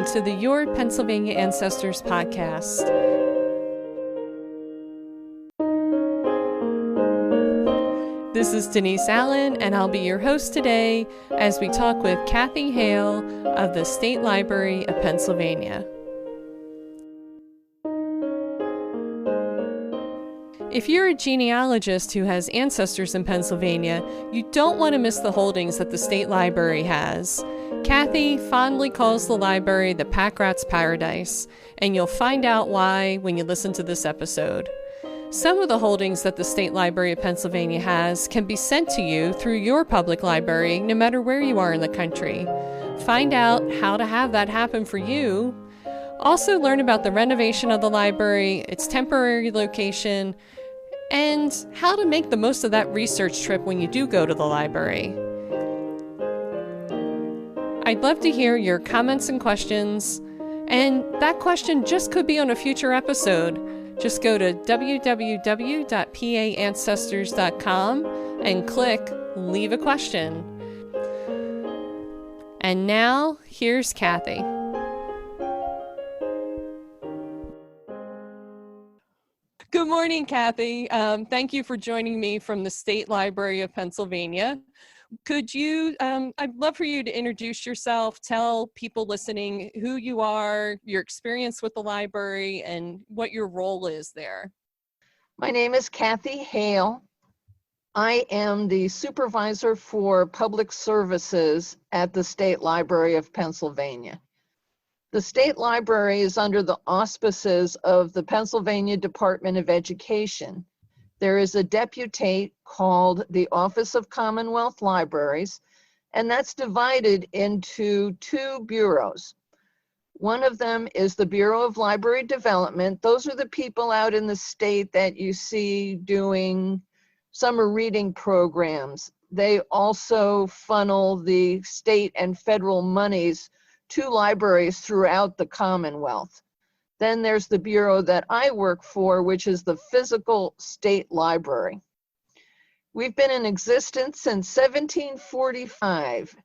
Welcome to the Your Pennsylvania Ancestors podcast. This is Denise Allen, and I'll be your host today as we talk with Kathy Hale of the State Library of Pennsylvania. If you're a genealogist who has ancestors in Pennsylvania, you don't want to miss the holdings that the State Library has. Kathy fondly calls the library the pack rat's paradise, and you'll find out why when you listen to this episode. Some of the holdings that the State Library of Pennsylvania has can be sent to you through your public library, no matter where you are in the country. Find out how to have that happen for you. Also learn about the renovation of the library, its temporary location, and how to make the most of that research trip when you do go to the library. I'd love to hear your comments and questions, and that question just could be on a future episode. Just go to www.paancestors.com and click Leave a Question. And now, here's Kathy. Good morning, Kathy. Thank you for joining me from the State Library of Pennsylvania. Could you, I'd love for you to introduce yourself, tell people listening who you are, your experience with the library, and what your role is there. My name is Kathy Hale. I am the Supervisor for Public Services at the State Library of Pennsylvania. The State Library is under the auspices of the Pennsylvania Department of Education. There is a deputate called the Office of Commonwealth Libraries, and that's divided into two bureaus. One of them is the Bureau of Library Development. Those are the people out in the state that you see doing summer reading programs. They also funnel the state and federal monies to libraries throughout the Commonwealth. Then there's the bureau that I work for, which is the Physical State Library. We've been in existence since 1745.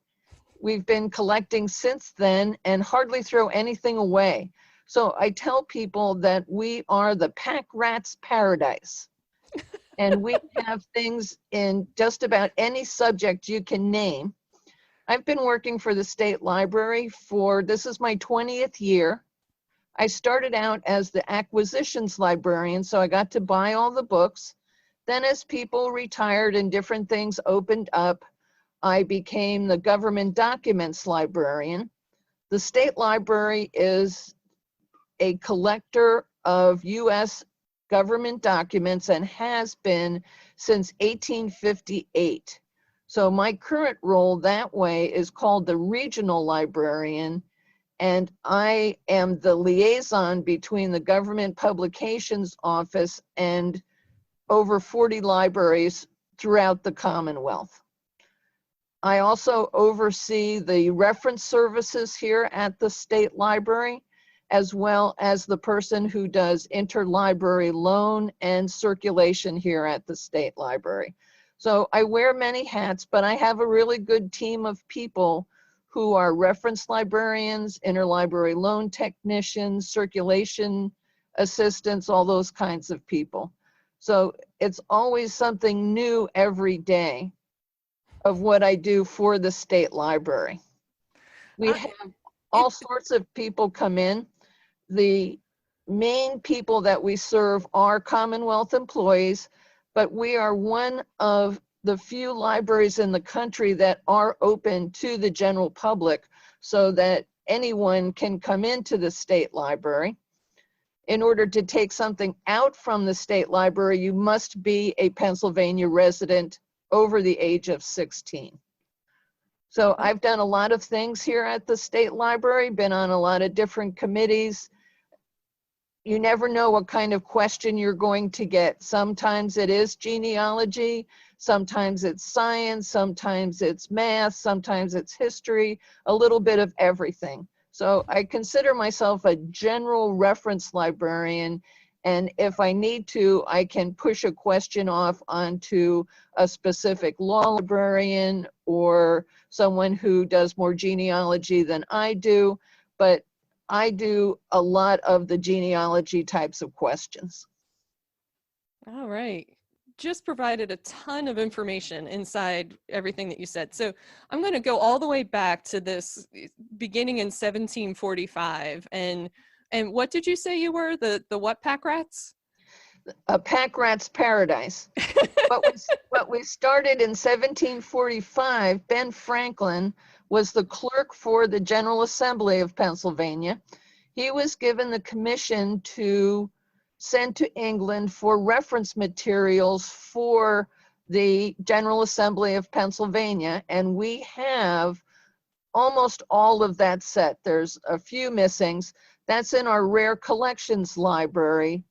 We've been collecting since then and hardly throw anything away. So I tell people that we are the pack rat's paradise. And we have things in just about any subject you can name. I've been working for the State Library this is my 20th year. I started out as the acquisitions librarian, so I got to buy all the books. Then as people retired and different things opened up, I became the government documents librarian. The State Library is a collector of U.S. government documents and has been since 1858. So my current role that way is called the regional librarian, and I am the liaison between the Government Publications Office and over 40 libraries throughout the Commonwealth. I also oversee the reference services here at the State Library, as well as the person who does interlibrary loan and circulation here at the State Library. So I wear many hats, but I have a really good team of people who are reference librarians, interlibrary loan technicians, circulation assistants, all those kinds of people. So it's always something new every day of what I do for the State Library. We have all sorts of people come in. The main people that we serve are Commonwealth employees, but we are one of the few libraries in the country that are open to the general public so that anyone can come into the State Library. In order to take something out from the State Library, you must be a Pennsylvania resident over the age of 16. So I've done a lot of things here at the State Library, been on a lot of different committees. You never know what kind of question you're going to get. Sometimes it is genealogy, sometimes it's science, sometimes it's math, sometimes it's history, a little bit of everything. So I consider myself a general reference librarian, and if I need to, I can push a question off onto a specific law librarian or someone who does more genealogy than I do. But I do a lot of the genealogy types of questions. All right. Just provided a ton of information inside everything that you said. So I'm going to go all the way back to this beginning in 1745. And what did you say you were? The what pack rats? A pack rat's paradise. But we started in 1745. Ben Franklin was the clerk for the General Assembly of Pennsylvania. He was given the commission to send to England for reference materials for the General Assembly of Pennsylvania, and we have almost all of that set. There's a few missings. That's in our rare collections library,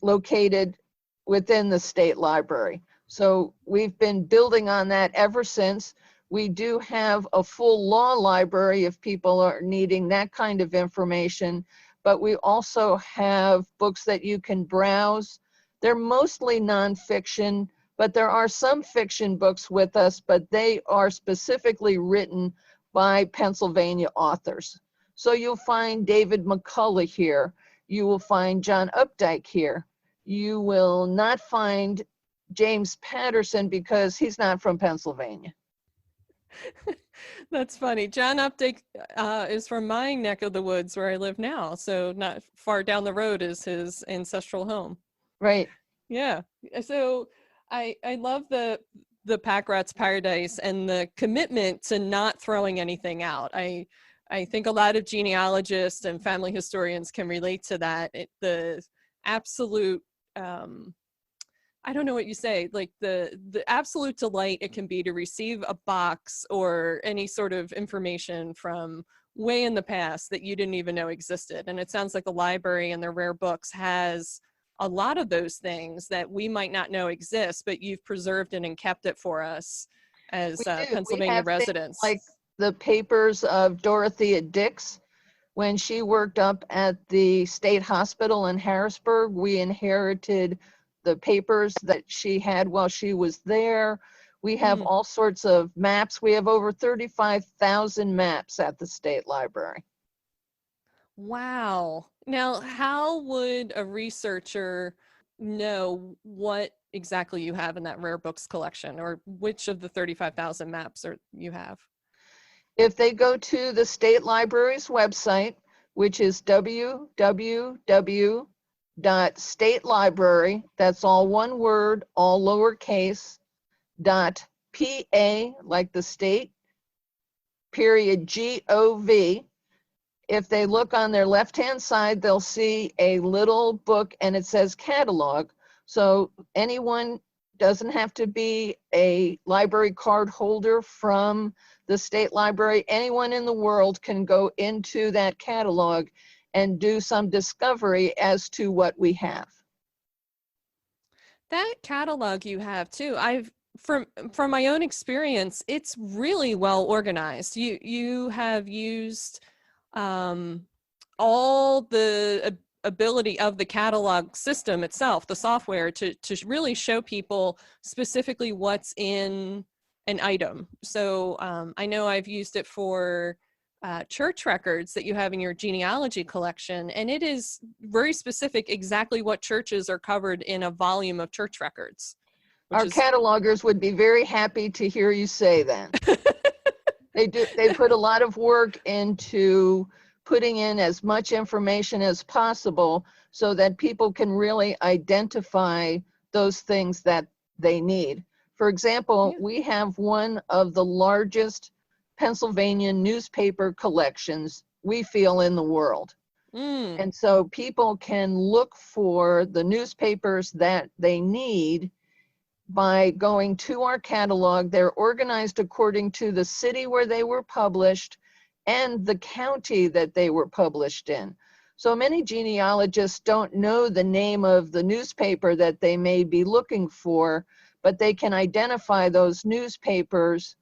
located within the state library. So we've been building on that ever since. We do have a full law library if people are needing that kind of information, but we also have books that you can browse. They're mostly nonfiction, but there are some fiction books with us, but they are specifically written by Pennsylvania authors. So you'll find David McCullough here. You will find John Updike here. You will not find James Patterson because he's not from Pennsylvania. That's funny. John Updike is from my neck of the woods where I live now. So not far down the road is his ancestral home. Right. Yeah. So I love the pack rat's paradise and the commitment to not throwing anything out. I think a lot of genealogists and family historians can relate to that. The absolute, I don't know what you say, like the absolute delight it can be to receive a box or any sort of information from way in the past that you didn't even know existed. And it sounds like the library and their rare books has a lot of those things that we might not know exist, but you've preserved it and kept it for us as Pennsylvania residents. Like the papers of Dorothea Dix. When she worked up at the state hospital in Harrisburg, we inherited the papers that she had while she was there. We have all sorts of maps. We have over 35,000 maps at the state library. Wow. Now, how would a researcher know what exactly you have in that rare books collection, or which of the 35,000 maps you have? If they go to the state library's website, which is www.statelibrary, that's all one word, all lowercase, .pa, like the state, period, gov. If they look on their left-hand side, they'll see a little book and it says catalog. So anyone doesn't have to be a library card holder from the state library. Anyone in the world can go into that catalog and do some discovery as to what we have. That catalog you have too, from my own experience, it's really well organized. You have used all the ability of the catalog system itself, the software, to really show people specifically what's in an item. So I know I've used it for church records that you have in your genealogy collection, and it is very specific exactly what churches are covered in a volume of church records. Our catalogers would be very happy to hear you say that. They put a lot of work into putting in as much information as possible so that people can really identify those things that they need. For example, we have one of the largest Pennsylvania newspaper collections, we feel, in the world. And so people can look for the newspapers that they need by going to our catalog. They're organized according to the city where they were published and the county that they were published in. So many genealogists don't know the name of the newspaper that they may be looking for, but they can identify those newspapers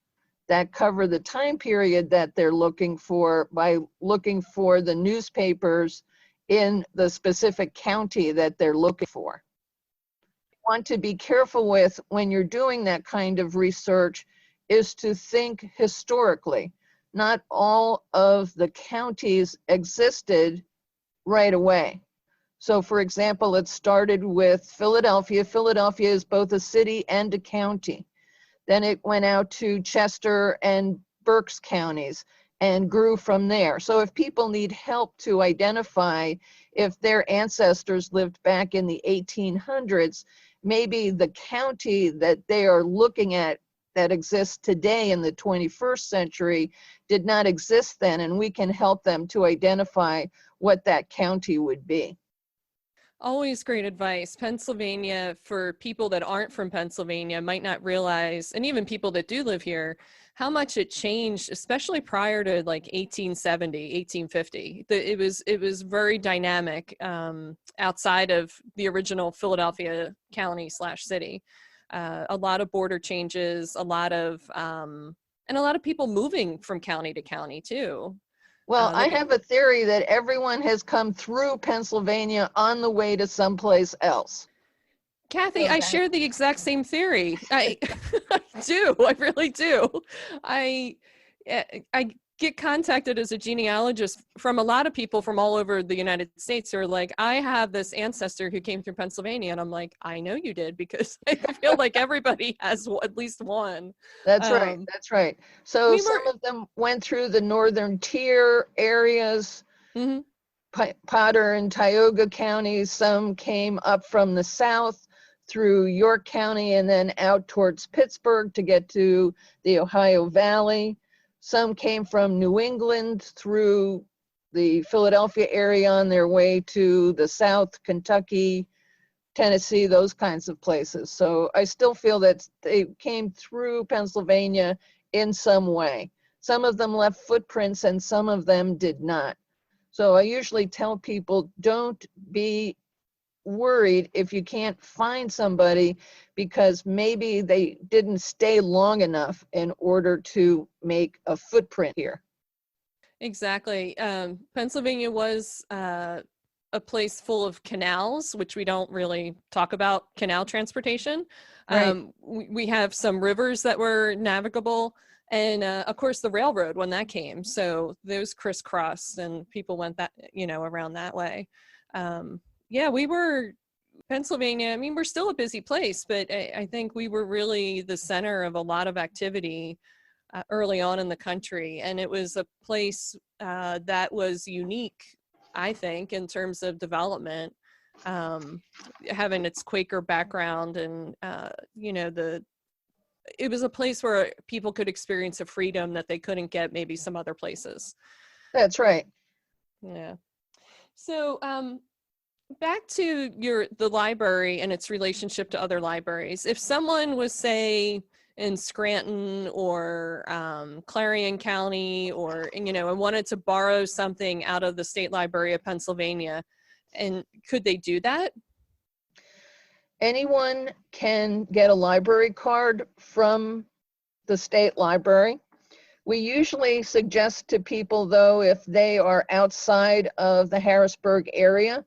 that cover the time period that they're looking for by looking for the newspapers in the specific county that they're looking for. Want to be careful with when you're doing that kind of research is to think historically. not all of the counties existed right away. So for example, it started with Philadelphia. Philadelphia is both a city and a county. Then it went out to Chester and Berks counties and grew from there. So if people need help to identify if their ancestors lived back in the 1800s, maybe the county that they are looking at that exists today in the 21st century did not exist then, and we can help them to identify what that county would be. Always great advice. Pennsylvania, for people that aren't from Pennsylvania, might not realize, and even people that do live here, how much it changed, especially prior to like 1870, 1850. It was very dynamic outside of the original Philadelphia county / city. A lot of border changes, and a lot of people moving from county to county too. Well, I have a theory that everyone has come through Pennsylvania on the way to someplace else. Kathy, I share the exact same theory. I do. I really do. I get contacted as a genealogist from a lot of people from all over the United States who are like, I have this ancestor who came through Pennsylvania. And I'm like, I know you did, because I feel like everybody has at least one. That's right. That's right. So some of them went through the northern tier areas, Potter and Tioga counties. Some came up from the south through York County and then out towards Pittsburgh to get to the Ohio Valley. Some came from New England through the Philadelphia area on their way to the South, Kentucky, Tennessee, those kinds of places. So I still feel that they came through Pennsylvania in some way. Some of them left footprints and some of them did not. So I usually tell people, don't be worried if you can't find somebody, because maybe they didn't stay long enough in order to make a footprint here. Exactly. Pennsylvania was a place full of canals, which we don't really talk about canal transportation. Right. We have some rivers that were navigable, and of course the railroad when that came. So those crisscrossed and people went that, around that way. Yeah, Pennsylvania, I mean, we're still a busy place, but I think we were really the center of a lot of activity early on in the country. And it was a place that was unique, I think, in terms of development, having its Quaker background and, it was a place where people could experience a freedom that they couldn't get maybe some other places. That's right. Yeah. So, back to the library and its relationship to other libraries. If someone was, say, in Scranton or Clarion County, or and wanted to borrow something out of the State Library of Pennsylvania, and could they do that? Anyone can get a library card from the State Library. We usually suggest to people, though, if they are outside of the Harrisburg area,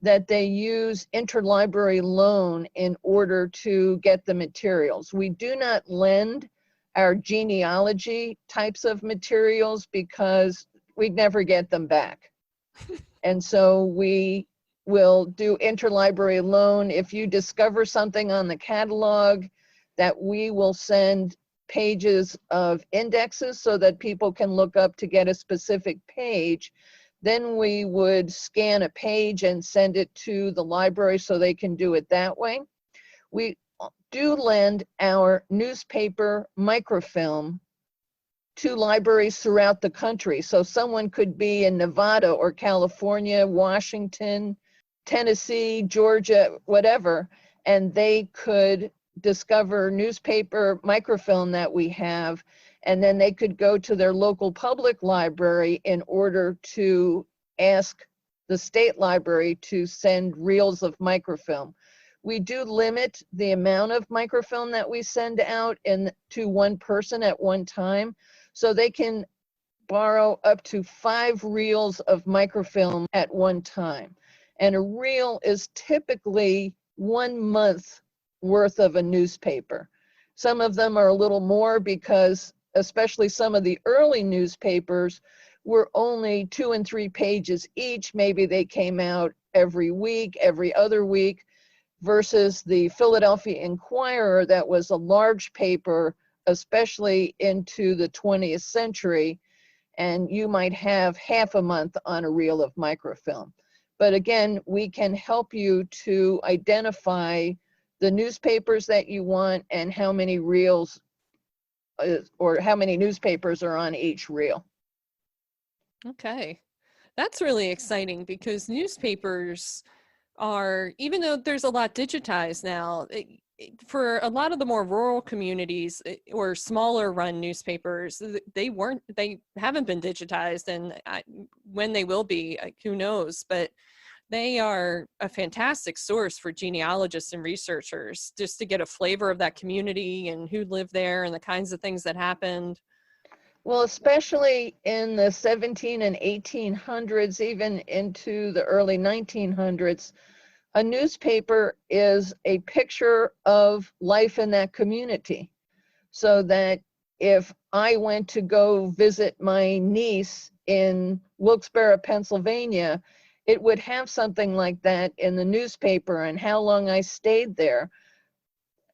that they use interlibrary loan in order to get the materials. We do not lend our genealogy types of materials because we'd never get them back. And so we will do interlibrary loan. If you discover something on the catalog, that we will send pages of indexes so that people can look up to get a specific page. Then we would scan a page and send it to the library so they can do it that way. We do lend our newspaper microfilm to libraries throughout the country. So someone could be in Nevada or California, Washington, Tennessee, Georgia, whatever, and they could discover newspaper microfilm that we have, and then they could go to their local public library in order to ask the State Library to send reels of microfilm. We do limit the amount of microfilm that we send out to one person at one time, so they can borrow up to 5 reels of microfilm at one time. And a reel is typically 1 month worth of a newspaper. Some of them are a little more because especially some of the early newspapers, were only 2 and 3 pages each. Maybe they came out every week, every other week, versus the Philadelphia Inquirer, that was a large paper, especially into the 20th century, and you might have half a month on a reel of microfilm. But again, we can help you to identify the newspapers that you want and how many reels or how many newspapers are on each reel. Okay. That's really exciting because newspapers are, even though there's a lot digitized now, for a lot of the more rural communities or smaller run newspapers, they haven't been digitized, and when they will be, who knows, but they are a fantastic source for genealogists and researchers just to get a flavor of that community and who lived there and the kinds of things that happened. Well, especially in the 17 and 1800s, even into the early 1900s, a newspaper is a picture of life in that community. So that if I went to go visit my niece in Wilkes-Barre, Pennsylvania, it would have something like that in the newspaper and how long I stayed there,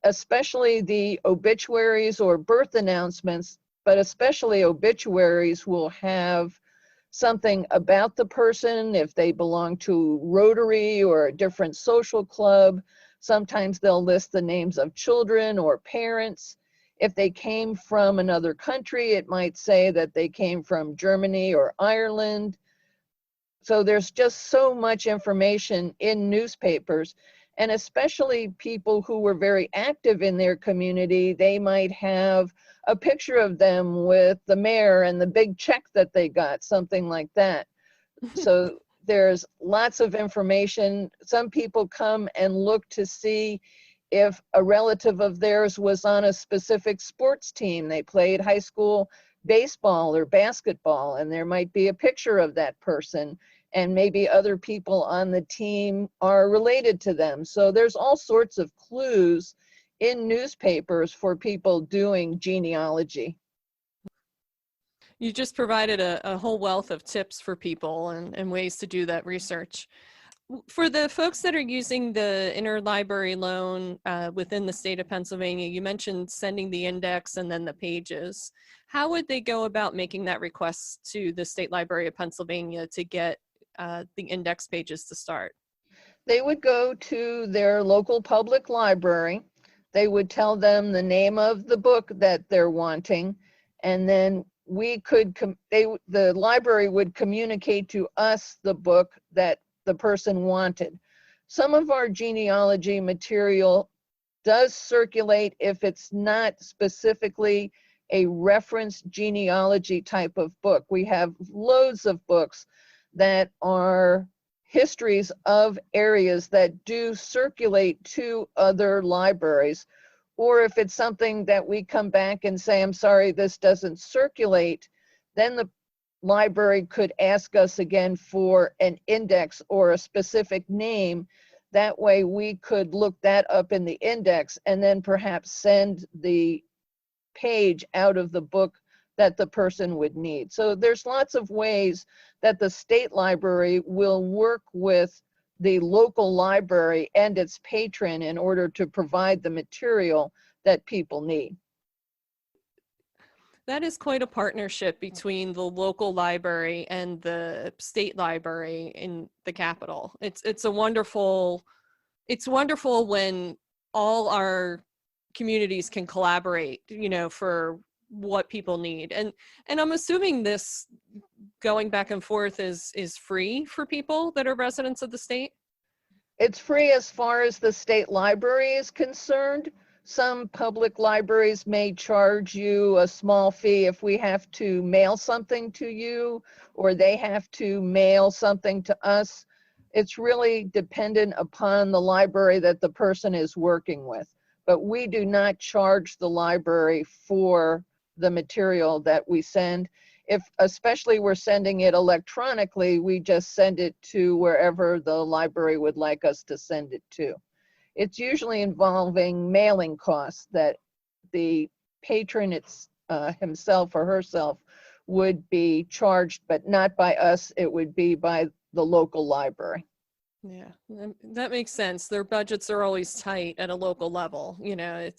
especially the obituaries or birth announcements, but especially obituaries will have something about the person, if they belong to Rotary or a different social club. Sometimes they'll list the names of children or parents. If they came from another country, it might say that they came from Germany or Ireland. So there's just so much information in newspapers, and especially people who were very active in their community, they might have a picture of them with the mayor and the big check that they got, something like that. So there's lots of information. Some people come and look to see if a relative of theirs was on a specific sports team. They played high school baseball or basketball, and there might be a picture of that person, and maybe other people on the team are related to them. So there's all sorts of clues in newspapers for people doing genealogy. You just provided a whole wealth of tips for people and ways to do that research. For the folks that are using the interlibrary loan within the state of Pennsylvania, you mentioned sending the index and then the pages. How would they go about making that request to the State Library of Pennsylvania to get the index pages to start? They would go to their local public library. They would tell them the name of the book that they're wanting, and then the library would communicate to us the book that the person wanted. Some of our genealogy material does circulate if it's not specifically a reference genealogy type of book. We have loads of books that are histories of areas that do circulate to other libraries. Or if it's something that we come back and say, I'm sorry, this doesn't circulate, then the library could ask us again for an index or a specific name. That way we could look that up in the index and then perhaps send the page out of the book that the person would need. So there's lots of ways that the state library will work with the local library and its patron in order to provide the material that people need. That is quite a partnership between the local library and the state library in the capital. It's wonderful when all our communities can collaborate, for what people need. And I'm assuming this going back and forth is free for people that are residents of the state? It's free as far as the state library is concerned. Some public libraries may charge you a small fee if we have to mail something to you or they have to mail something to us. It's really dependent upon the library that the person is working with. But we do not charge the library for the material that we send. If especially we're sending it electronically, we just send it to wherever the library would like us to send it to. It's usually involving mailing costs that the patron himself or herself would be charged, but not by us. It would be by the local library. Yeah, that makes sense. Their budgets are always tight at a local level. You know,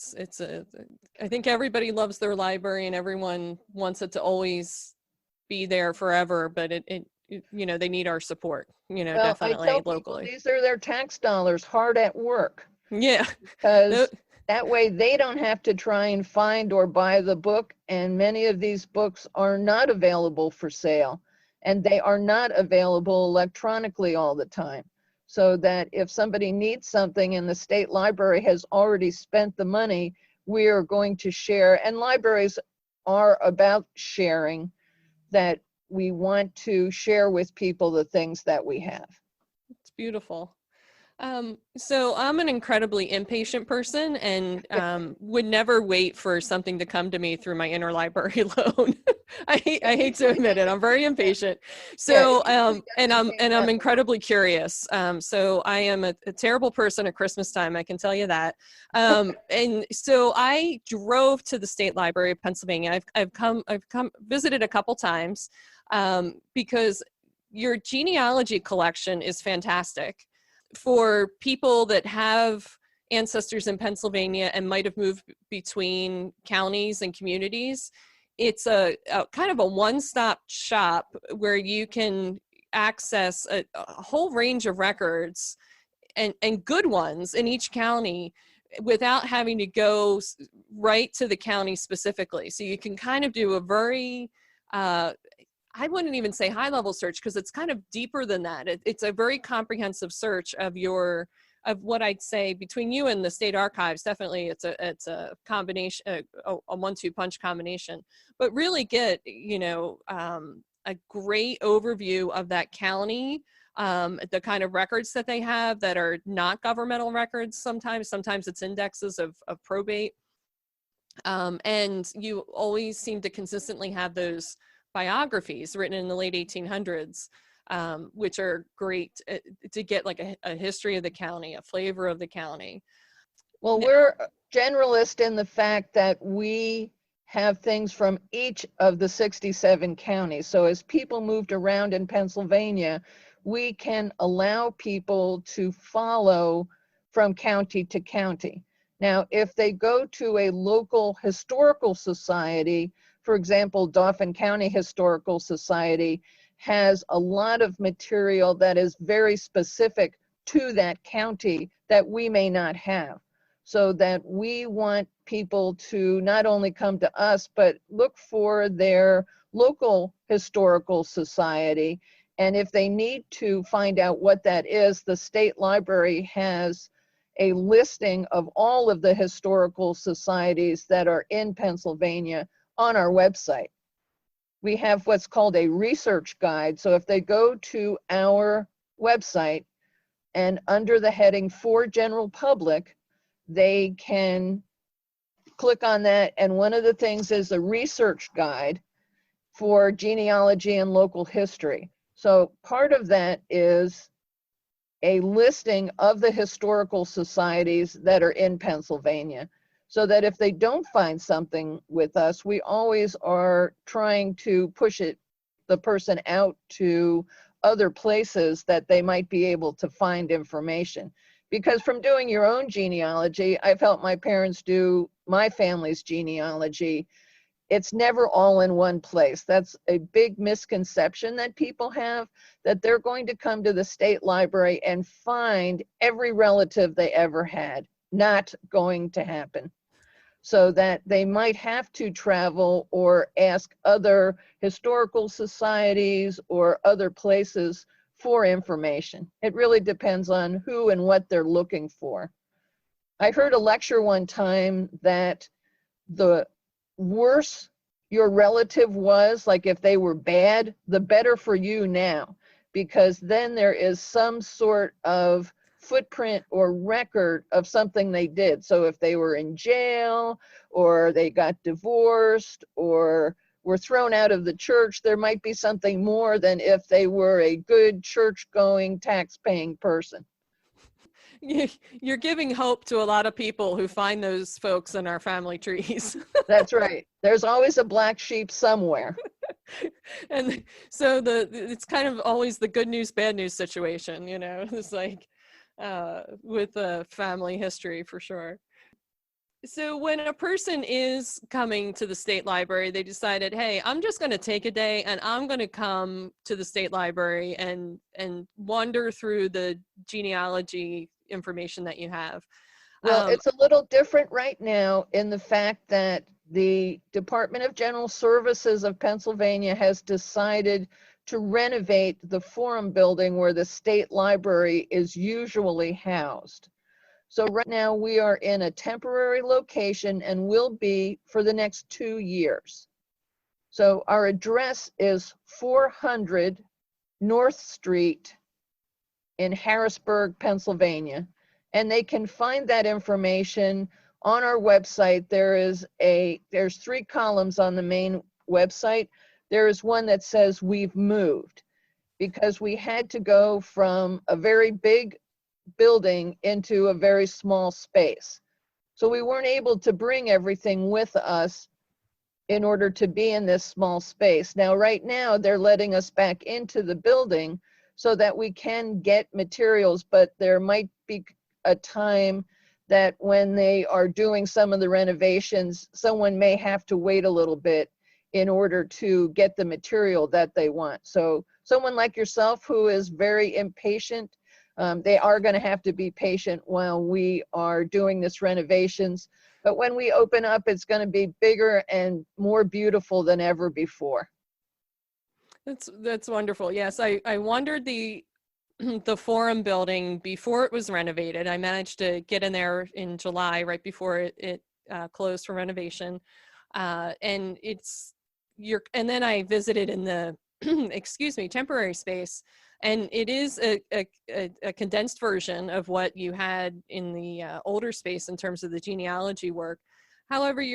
I think everybody loves their library and everyone wants it to always be there forever, but you know, they need our support, you know, Well, I tell definitely people locally. these are their tax dollars hard at work, Yeah. because that way they don't have to try and find or buy the book. And many of these books are not available for sale, and they are not available electronically all the time. So that if somebody needs something and the state library has already spent the money, we are going to share. And libraries are about sharing, that we want to share with people the things that we have. It's beautiful. So I'm an incredibly impatient person and would never wait for something to come to me through my interlibrary loan. I hate to admit it. I'm very impatient. So and I'm incredibly curious. So I am a terrible person at Christmas time. I can tell you that. And so I drove to the State Library of Pennsylvania. I've come visited a couple times because your genealogy collection is fantastic. For people that have ancestors in Pennsylvania and might have moved between counties and communities, it's a kind of a one-stop shop where you can access a whole range of records and good ones in each county without having to go right to the county specifically. So you can kind of do a very I wouldn't even say high level search because it's kind of deeper than that. It's a very comprehensive search of what I'd say between you and the state archives. Definitely it's a combination, a 1-2 punch combination, but really get, you know, a great overview of that county, the kind of records that they have that are not governmental records. Sometimes it's indexes of probate. And you always seem to consistently have those biographies written in the late 1800s, which are great to get like a history of the county, a flavor of the county. Well, we're generalist in the fact that we have things from each of the 67 counties. So as people moved around in Pennsylvania, we can allow people to follow from county to county. Now, if they go to a local historical society, for example, Dauphin County Historical Society has a lot of material that is very specific to that county that we may not have. So that we want people to not only come to us, but look for their local historical society. And if they need to find out what that is, the state library has a listing of all of the historical societies that are in Pennsylvania on our website. We have what's called a research guide. So if they go to our website and under the heading for general public, they can click on that. And one of the things is a research guide for genealogy and local history. So part of that is a listing of the historical societies that are in Pennsylvania, so that if they don't find something with us, we always are trying to push the person out to other places that they might be able to find information. Because from doing your own genealogy, I've helped my parents do my family's genealogy. It's never all in one place. That's a big misconception that people have, that they're going to come to the state library and find every relative they ever had. Not going to happen. So that they might have to travel or ask other historical societies or other places for information. It really depends on who and what they're looking for. I heard a lecture one time that the worse your relative was, like if they were bad, the better for you now, because then there is some sort of footprint or record of something they did. So if they were in jail or they got divorced or were thrown out of the church, there might be something more than if they were a good church-going, tax-paying person. You're giving hope to a lot of people who find those folks in our family trees. That's right. There's always a black sheep somewhere. And so it's kind of always the good news, bad news situation, it's like with a family history for sure. So when a person is coming to the state library, they decided, hey, I'm just going to take a day and I'm going to come to the state library and wander through the genealogy information that you have. Well, it's a little different right now in the fact that the Department of General Services of Pennsylvania has decided to renovate the Forum building where the state library is usually housed. So right now we are in a temporary location and will be for the next 2 years. So our address is 400 North Street in Harrisburg, Pennsylvania. And they can find that information on our website. There's 3 columns on the main website. There is one that says we've moved because we had to go from a very big building into a very small space. So we weren't able to bring everything with us in order to be in this small space. Now, right now, they're letting us back into the building so that we can get materials, but there might be a time that when they are doing some of the renovations, someone may have to wait a little bit in order to get the material that they want. So someone like yourself who is very impatient, they are going to have to be patient while we are doing this renovations. But when we open up, it's going to be bigger and more beautiful than ever before. That's wonderful. Yes, I wandered the Forum building before it was renovated. I managed to get in there in July, right before it closed for renovation. And then I visited in the, temporary space. And it is a condensed version of what you had in the older space in terms of the genealogy work. However,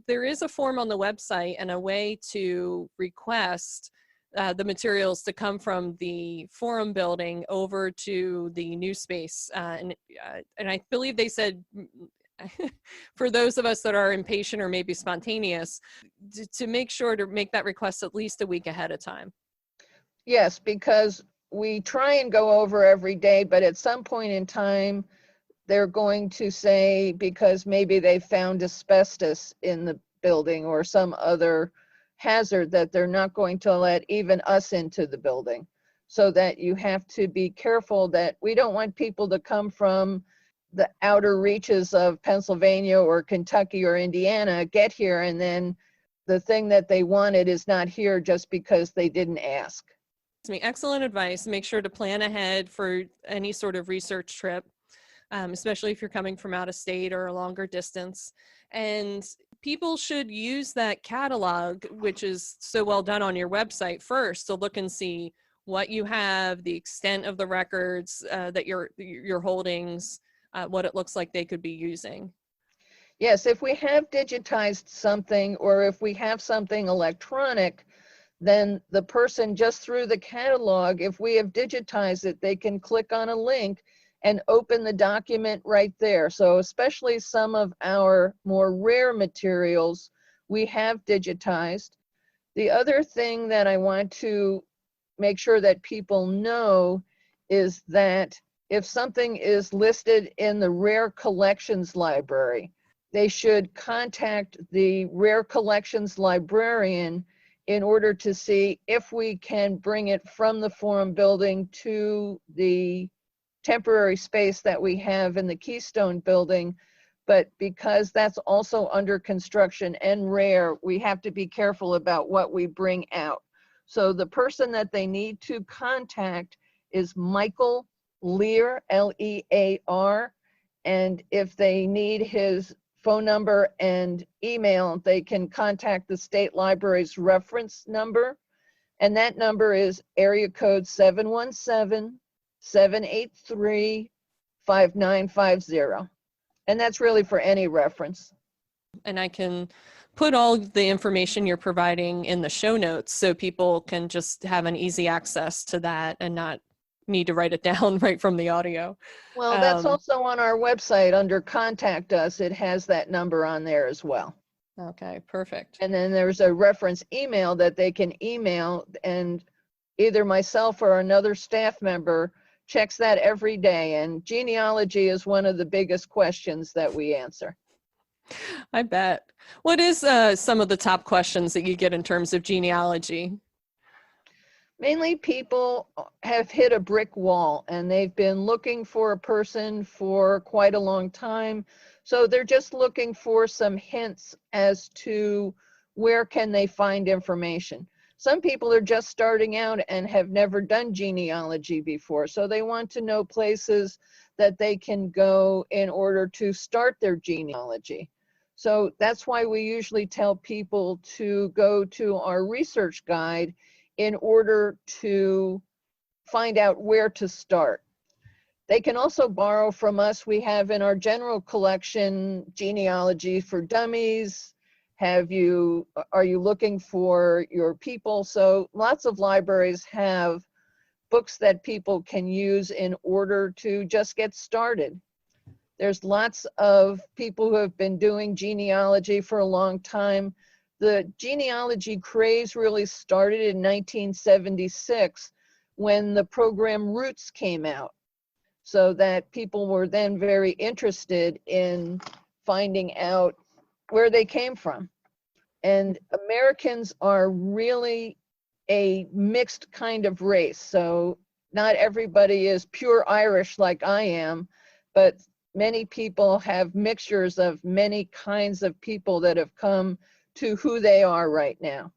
there is a form on the website and a way to request the materials to come from the Forum building over to the new space. And I believe they said, for those of us that are impatient or maybe spontaneous, to make sure to make that request at least a week ahead of time. Yes, because we try and go over every day, but at some point in time, they're going to say, because maybe they found asbestos in the building or some other hazard, that they're not going to let even us into the building. So that you have to be careful that we don't want people to come from the outer reaches of Pennsylvania or Kentucky or Indiana, get here, and then the thing that they wanted is not here just because they didn't ask. Excellent advice. Make sure to plan ahead for any sort of research trip, especially if you're coming from out of state or a longer distance. And people should use that catalog, which is so well done on your website, first to look and see what you have, the extent of the records that your holdings, what it looks like they could be using. Yes, if we have digitized something or if we have something electronic, then the person just through the catalog, if we have digitized it, they can click on a link and open the document right there. So especially some of our more rare materials, we have digitized. The other thing that I want to make sure that people know is that if something is listed in the Rare Collections Library, they should contact the Rare Collections librarian in order to see if we can bring it from the Forum building to the temporary space that we have in the Keystone building. But because that's also under construction and rare, we have to be careful about what we bring out. So the person that they need to contact is Michael Lear, L-E-A-R. And if they need his phone number and email, they can contact the state library's reference number. And that number is area code 717-783-5950. And that's really for any reference. And I can put all the information you're providing in the show notes so people can just have an easy access to that and not need to write it down right from the audio. Well, that's also on our website under Contact Us. It has that number on there as well. Okay, perfect. And then there's a reference email that they can email, and either myself or another staff member checks that every day. And genealogy is one of the biggest questions that we answer. I bet. What is some of the top questions that you get in terms of genealogy? Mainly people have hit a brick wall and they've been looking for a person for quite a long time. So they're just looking for some hints as to where can they find information. Some people are just starting out and have never done genealogy before. So they want to know places that they can go in order to start their genealogy. So that's why we usually tell people to go to our research guide in order to find out where to start. They can also borrow from us. We have in our general collection genealogy for dummies. Are you looking for your people? So lots of libraries have books that people can use in order to just get started. There's lots of people who have been doing genealogy for a long time. The genealogy craze really started in 1976 when the program Roots came out, so that people were then very interested in finding out where they came from. And Americans are really a mixed kind of race. So not everybody is pure Irish like I am, but many people have mixtures of many kinds of people that have come to who they are right now.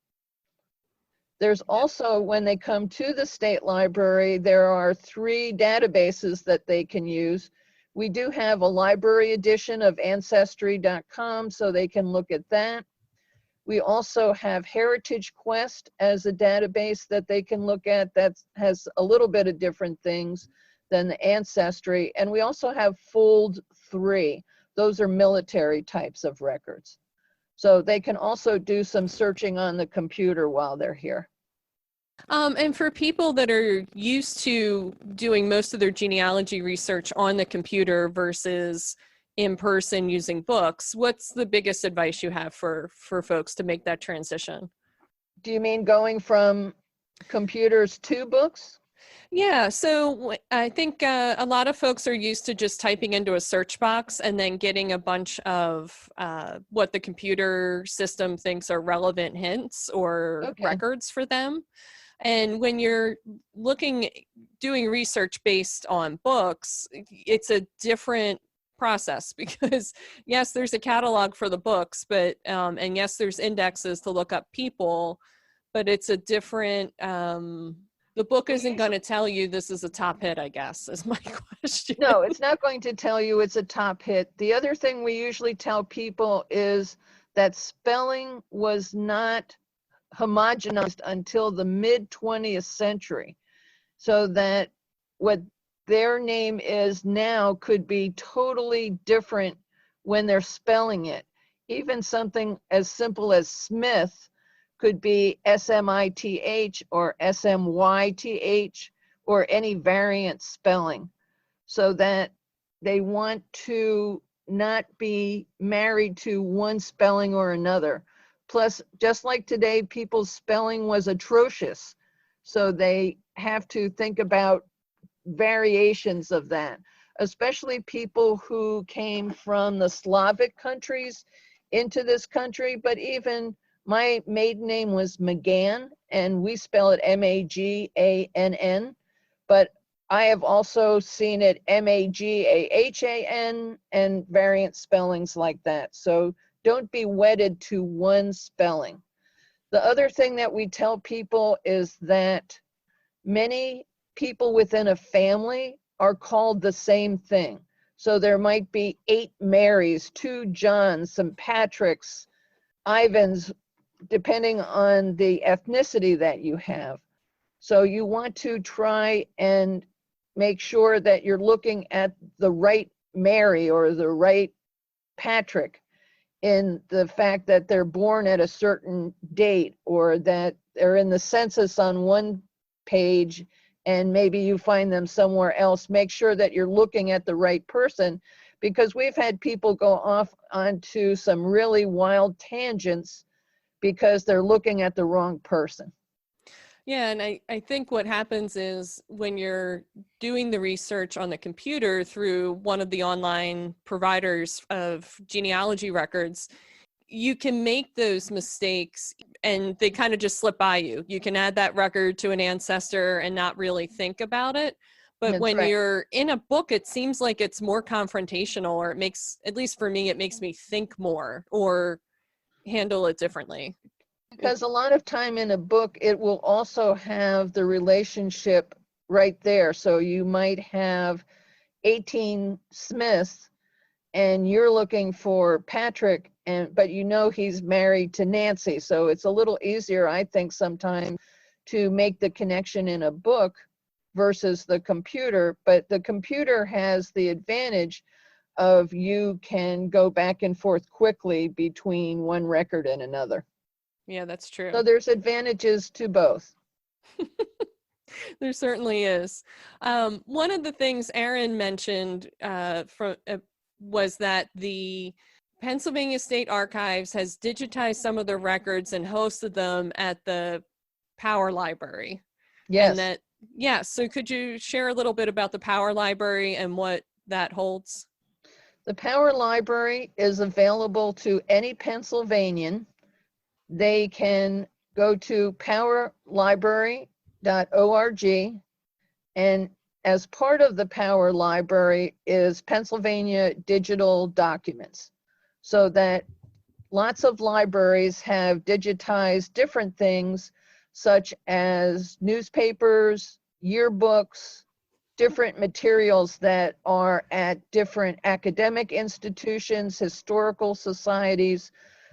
There's also, when they come to the state library, there are 3 databases that they can use. We do have a library edition of Ancestry.com, so they can look at that. We also have Heritage Quest as a database that they can look at that has a little bit of different things than the Ancestry. And we also have Fold 3. Those are military types of records. So they can also do some searching on the computer while they're here. And for people that are used to doing most of their genealogy research on the computer versus in person using books, what's the biggest advice you have for folks to make that transition? Do you mean going from computers to books? Yeah, so I think a lot of folks are used to just typing into a search box and then getting a bunch of what the computer system thinks are relevant hints or records for them. And when you're doing research based on books, it's a different process because yes, there's a catalog for the books, but and yes, there's indexes to look up people, but it's a different the book isn't going to tell you this is a top hit, I guess, is my question. No, it's not going to tell you it's a top hit. The other thing we usually tell people is that spelling was not homogenized until the mid-20th century. So that what their name is now could be totally different when they're spelling it. Even something as simple as Smith could be S-M-I-T-H or S-M-Y-T-H or any variant spelling, so that they want to not be married to one spelling or another. Plus, just like today, people's spelling was atrocious, so they have to think about variations of that, especially people who came from the Slavic countries into this country. But even my maiden name was McGann, and we spell it M-A-G-A-N-N, but I have also seen it M-A-G-A-H-A-N and variant spellings like that. So don't be wedded to one spelling. The other thing that we tell people is that many people within a family are called the same thing. So there might be 8 Marys, 2 Johns, some Patricks, Ivans, depending on the ethnicity that you have. So you want to try and make sure that you're looking at the right Mary or the right Patrick, in the fact that they're born at a certain date or that they're in the census on one page and maybe you find them somewhere else, make sure that you're looking at the right person, because we've had people go off onto some really wild tangents because they're looking at the wrong person. Yeah, and I think what happens is when you're doing the research on the computer through one of the online providers of genealogy records, you can make those mistakes and they kind of just slip by you. You can add that record to an ancestor and not really think about it. But That's when right. you're in a book, it seems like it's more confrontational, or it makes, at least for me, it makes me think more or handle it differently. Because a lot of time in a book, it will also have the relationship right there. So you might have 18 Smiths and you're looking for Patrick, but you know he's married to Nancy. So it's a little easier, I think, sometimes to make the connection in a book versus the computer. But the computer has the advantage of you can go back and forth quickly between one record and another. Yeah, that's true. So there's advantages to both. There certainly is. One of the things Aaron mentioned was that the Pennsylvania State Archives has digitized some of the records and hosted them at the Power Library. Yes. And that, yeah, so could you share a little bit about the Power Library and what that holds? The Power Library is available to any Pennsylvanian. They can go to powerlibrary.org, and as part of the Power Library is Pennsylvania Digital Documents, so that lots of libraries have digitized different things such as newspapers, yearbooks, different materials that are at different academic institutions, historical societies.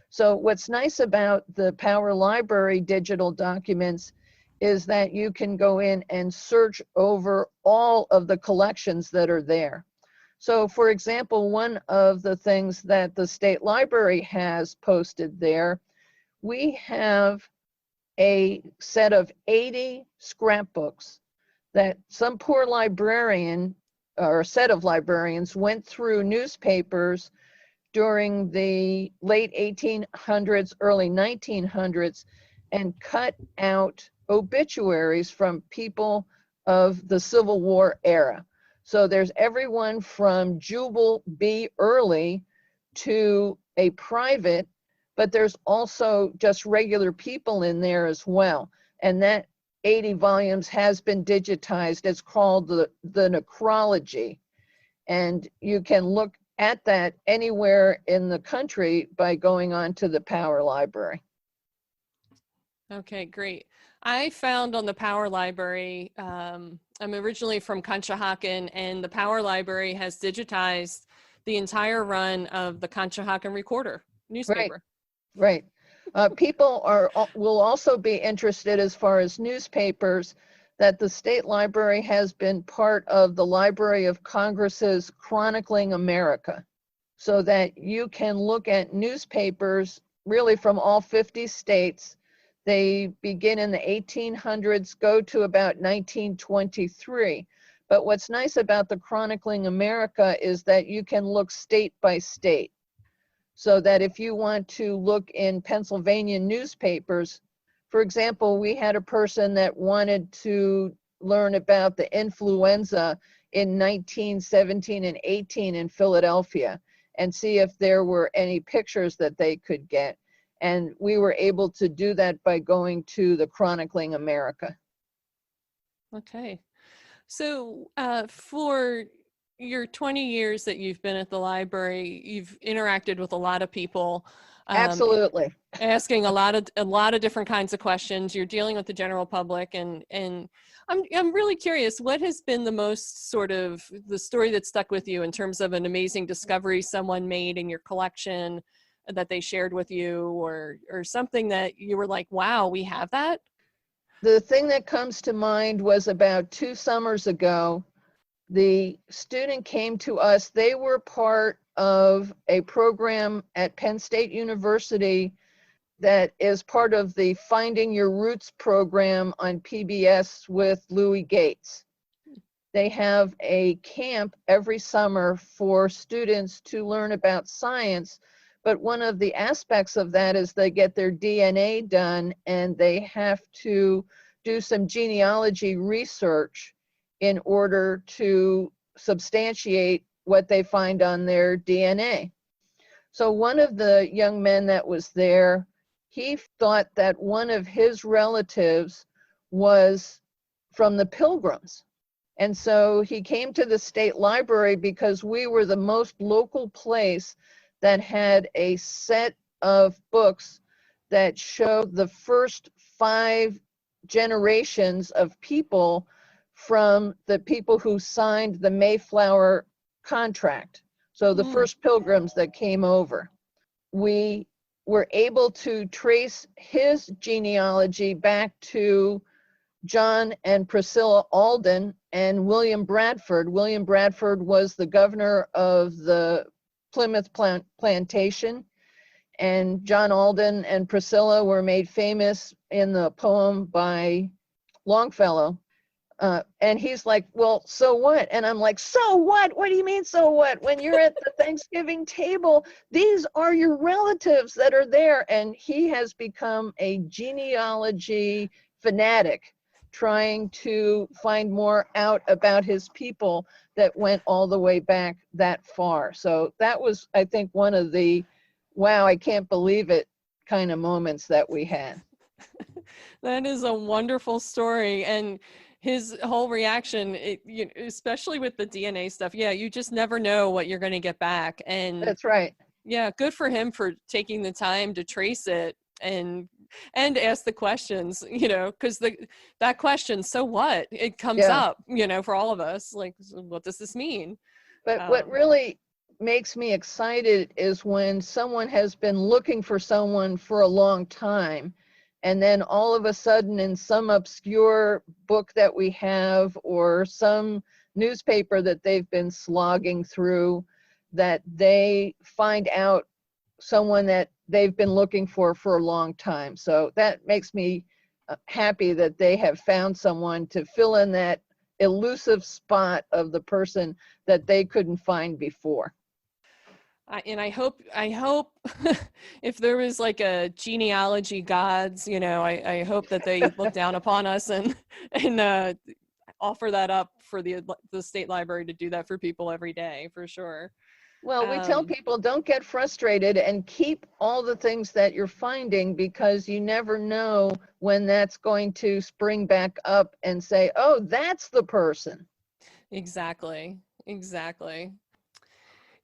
So what's nice about the Power Library digital documents is that you can go in and search over all of the collections that are there. So for example, one of the things that the State Library has posted there, we have a set of 80 scrapbooks that some poor librarian or a set of librarians went through newspapers during the late 1800s, early 1900s, and cut out obituaries from people of the Civil War era. So there's everyone from Jubal B. Early to a private, but there's also just regular people in there as well. And that 80 volumes has been digitized. It's called the necrology. And you can look at that anywhere in the country by going on to the Power Library. Okay, great. I found on the Power Library, I'm originally from Conshohocken, and the Power Library has digitized the entire run of the Conshohocken Recorder newspaper. Right. People will also be interested, as far as newspapers, that the State Library has been part of the Library of Congress's Chronicling America, so that you can look at newspapers really from all 50 states. They begin in the 1800s, go to about 1923. But what's nice about the Chronicling America is that you can look state by state. So that if you want to look in Pennsylvania newspapers, for example, we had a person that wanted to learn about the influenza in 1917 and 18 in Philadelphia and see if there were any pictures that they could get. And we were able to do that by going to the Chronicling America. Okay. So for your 20 years that you've been at the library, you've interacted with a lot of people. Absolutely. Asking a lot of different kinds of questions. You're dealing with the general public, and I'm really curious, what has been the most sort of the story that stuck with you in terms of an amazing discovery someone made in your collection that they shared with you, or something that you were like, wow, we have that? The thing that comes to mind was about 2 summers ago. The student came to us. They were part of a program at Penn State University that is part of the Finding Your Roots program on PBS with Louis Gates. They have a camp every summer for students to learn about science, but one of the aspects of that is they get their DNA done and they have to do some genealogy research in order to substantiate what they find on their DNA. So one of the young men that was there, he thought that one of his relatives was from the Pilgrims. And so he came to the state library because we were the most local place that had a set of books that showed the first 5 generations of people from the people who signed the Mayflower contract. So the first pilgrims that came over. We were able to trace his genealogy back to John and Priscilla Alden and William Bradford. William Bradford was the governor of the Plymouth plantation, and John Alden and Priscilla were made famous in the poem by Longfellow. And he's like, well, so what? And I'm like, so what? What do you mean, so what? When you're at the Thanksgiving table, these are your relatives that are there. And he has become a genealogy fanatic, trying to find more out about his people that went all the way back that far. So that was, I think, one of the, wow, I can't believe it kind of moments that we had. That is a wonderful story. And his whole reaction, especially with the DNA stuff, yeah, you just never know what you're going to get back. And that's right. Yeah, good for him for taking the time to trace it and ask the questions, because that question, so what, it comes up, for all of us, like, what does this mean? But what really makes me excited is when someone has been looking for someone for a long time, and then all of a sudden in some obscure book that we have or some newspaper that they've been slogging through, that they find out someone that they've been looking for a long time. So that makes me happy that they have found someone to fill in that elusive spot of the person that they couldn't find before. And I hope if there was like a genealogy gods, I hope that they look down upon us and offer that up for the state library to do that for people every day, for sure. Well, we tell people, don't get frustrated and keep all the things that you're finding, because you never know when that's going to spring back up and say, oh, that's the person. Exactly.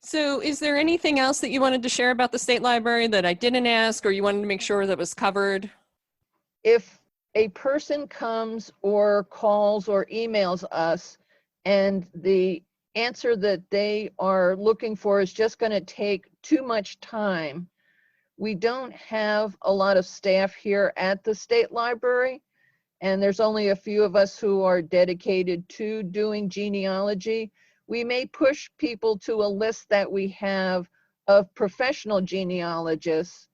So is there anything else that you wanted to share about the state library that I didn't ask, or you wanted to make sure that was covered? If a person comes or calls or emails us and the answer that they are looking for is just going to take too much time, we don't have a lot of staff here at the state library, and there's only a few of us who are dedicated to doing genealogy. We may push people to a list that we have of professional genealogists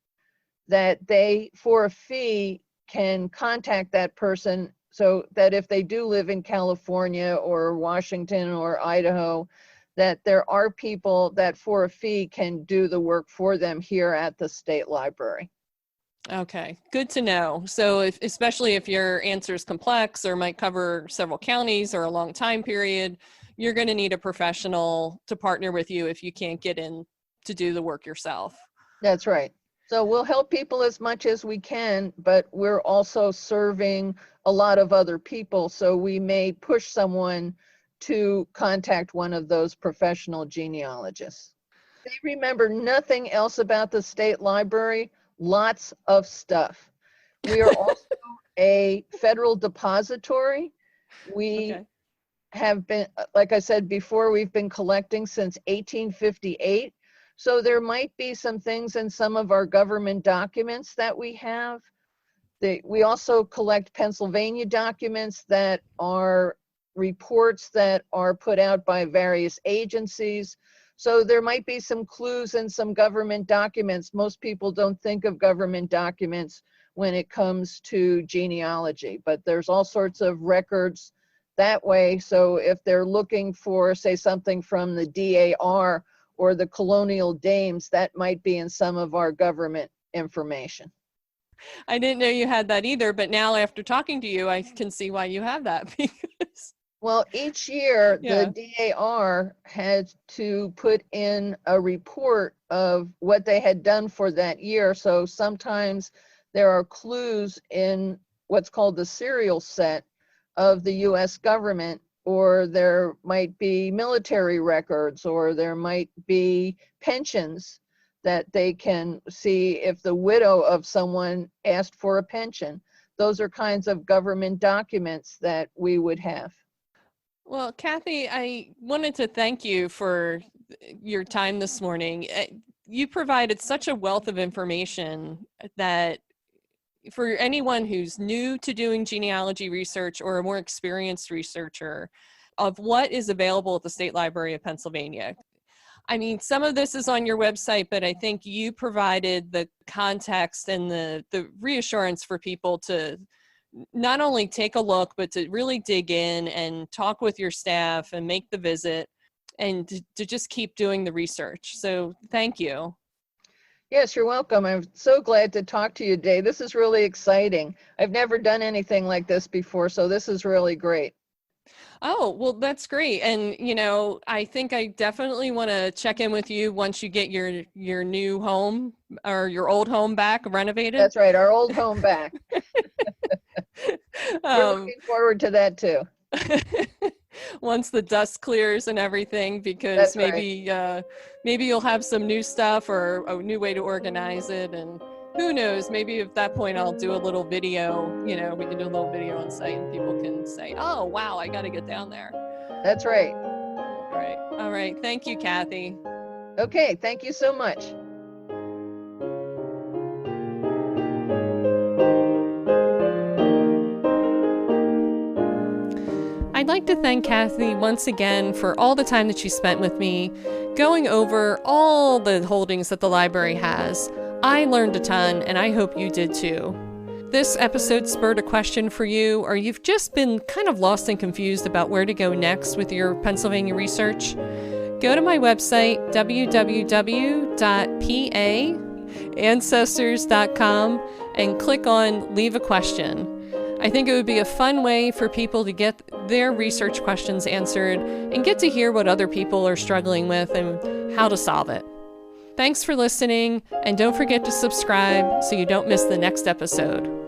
that they, for a fee, can contact that person, so that if they do live in California or Washington or Idaho, that there are people that for a fee can do the work for them here at the state library. Okay, good to know. So especially if your answer is complex or might cover several counties or a long time period, you're going to need a professional to partner with you if you can't get in to do the work yourself. That's right. So we'll help people as much as we can, but we're also serving a lot of other people. So we may push someone to contact one of those professional genealogists. They remember nothing else about the state library, lots of stuff. We are also a federal depository. We have been, like I said before, we've been collecting since 1858. So there might be some things in some of our government documents that we have. We also collect Pennsylvania documents that are reports that are put out by various agencies. So there might be some clues in some government documents. Most people don't think of government documents when it comes to genealogy, but there's all sorts of records that way. So if they're looking for, say, something from the DAR or the colonial dames, that might be in some of our government information. I didn't know you had that either, but now after talking to you, I can see why you have that. Because well, each year yeah. the DAR had to put in a report of what they had done for that year. So sometimes there are clues in what's called the serial set of the US government, or there might be military records, or there might be pensions that they can see if the widow of someone asked for a pension. Those are kinds of government documents that we would have. Well, Kathy, I wanted to thank you for your time this morning. You provided such a wealth of information that for anyone who's new to doing genealogy research or a more experienced researcher of what is available at the State Library of Pennsylvania. I mean, some of this is on your website, but I think you provided the context and the reassurance for people to not only take a look, but to really dig in and talk with your staff and make the visit and to just keep doing the research. So thank you. Yes, you're welcome. I'm so glad to talk to you today. This is really exciting. I've never done anything like this before, so this is really great. Oh, well, that's great. And, you know, I think I definitely want to check in with you once you get your new home or your old home back renovated. That's right, our old home back. We're looking forward to that too. Once the dust clears and everything, because That's right. Maybe you'll have some new stuff or a new way to organize it. And who knows, maybe at that point I'll do a little video, you know, we can do a little video on site and people can say, oh, wow, I got to get down there. That's right. Right. All right. Thank you, Kathy. Okay, thank you so much. I'd like to thank Kathy once again for all the time that she spent with me, going over all the holdings that the library has. I learned a ton, and I hope you did too. This episode spurred a question for you, or you've just been kind of lost and confused about where to go next with your Pennsylvania research. Go to my website, www.paancestors.com, and click on Leave a Question. I think it would be a fun way for people to get their research questions answered and get to hear what other people are struggling with and how to solve it. Thanks for listening, and don't forget to subscribe so you don't miss the next episode.